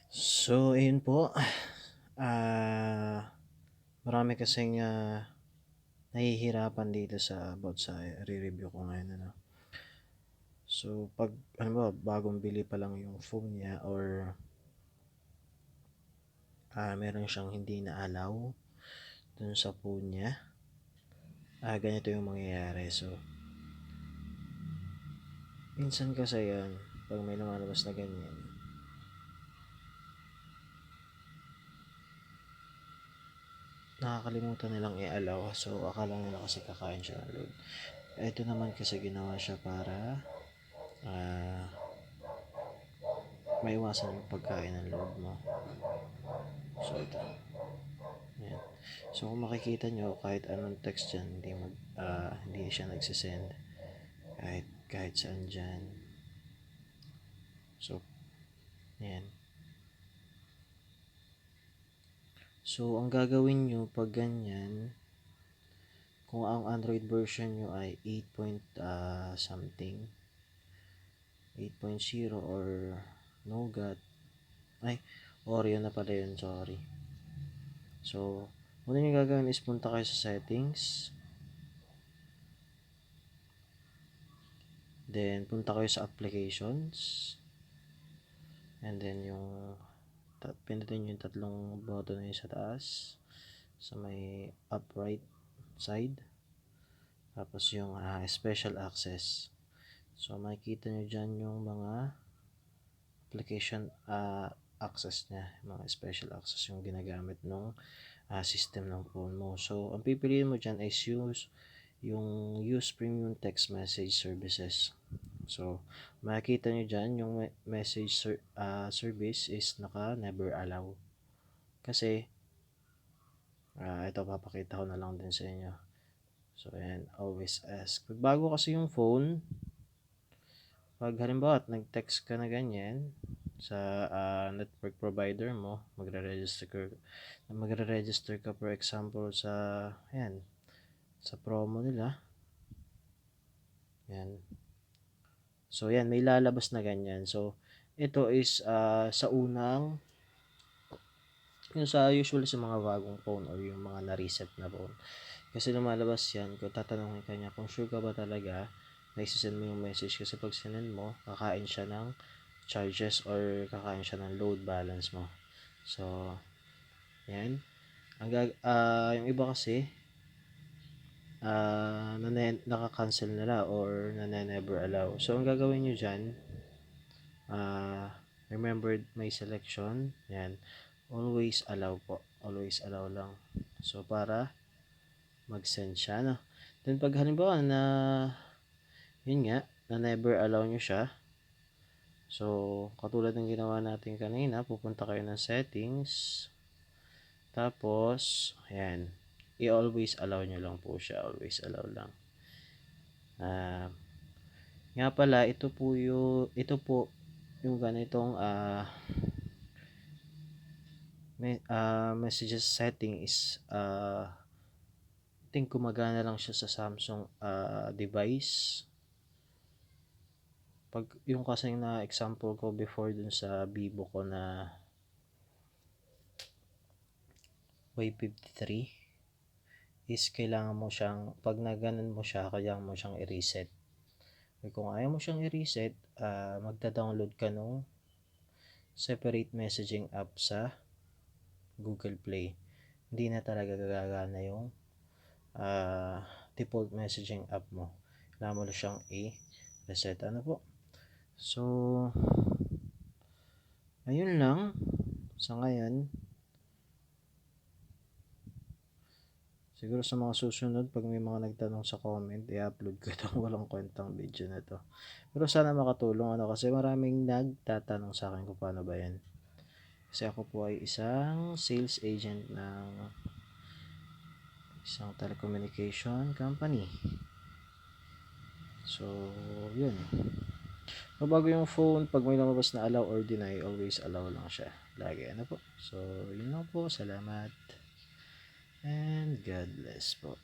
So, ayun po. Marami kasing nahihirapan dito sa about sa re-review ko ngayon. Ano. So, pag ano ba, bagong bili pa lang yung phone niya or meron siyang hindi na allow dun sa phone niya, ganito yung mangyayari. So, minsan kasi yan, pag may lumalabas na ganyan, nakakalimutan nilang i-allow. So, akala nila kasi kakain siya ng load. Ito naman kasi ginawa siya para ah, maiwasan yung pagkain ng load mo. So, ito. Yan. So, kung makikita nyo, kahit anong text dyan, hindi siya nagsisend. Kahit saan dyan. So, yan. So, ang gagawin nyo pag ganyan, kung ang Android version nyo ay 8 point something, 8.0 or Nougat, Oreo na pala yun, sorry. So, una nyo gagawin is punta kayo sa settings. Then, punta kayo sa applications. And then, pindutin nyo yung tatlong button na yung sa taas. Sa may upright side. Tapos, yung special access. So, makikita nyo dyan yung mga application access niya. Mga special access yung ginagamit ng system ng phone mo. So, ang pipiliin mo dyan is use premium text message services. So, makikita nyo dyan yung message service is naka never allow. Kasi, ito papakita ko na lang din sa inyo. So, ayan, always ask. Pag bago kasi yung phone, pag halimbawa nag-text ka na ganyan sa network provider mo, magre-register ka for example sa promo nila. Yan. So, yan, may lalabas na ganyan. So, ito is sa unang, usually sa mga bagong phone or yung mga na-reset na phone. Kasi lumalabas yan, kung tatanungin ka niya, kung sure ka ba talaga, na isisend mo yung message. Kasi pag sinend mo, kakain siya ng charges or kakain siya ng load balance mo. So, yan. Yung iba kasi, naka-cancel nila or never allow. So, ang gagawin nyo dyan, remember my selection. Yan. Always allow po. Always allow lang. So, para mag-send siya. No? Then, pag halimbawa na, yun nga, na never allow nyo siya. So, katulad ng ginawa natin kanina, pupunta kayo ng settings. Tapos, ayan. I-always allow nyo lang po siya. Always allow lang. Nga pala, ito po yung ganitong messages setting is I think gumagana lang siya sa Samsung device. Pag yung kasi na example ko before dun sa Vivo ko na Y53 is kailangan mo siyang, pag naganan mo siya, kailangan mo siyang i-reset. Kung ayaw mo siyang i-reset, magda-download ka nung separate messaging app sa Google Play. Hindi na talaga gagana yung default messaging app mo. Kailangan mo na siyang i-reset. Ano po? So, ayun lang sa ngayon. Siguro sa mga susunod, pag may mga nagtanong sa comment, i-upload ko itong walang kwentang video na to. Pero sana makatulong kasi maraming nagtatanong sa akin kung paano ba yan. Kasi ako po ay isang sales agent ng isang telecommunication company. So, yun. Bago yung phone, pag may lumabas na allow or deny, always allow lang siya. Lagi, ano po. So, yun lang po. Salamat. And God bless po.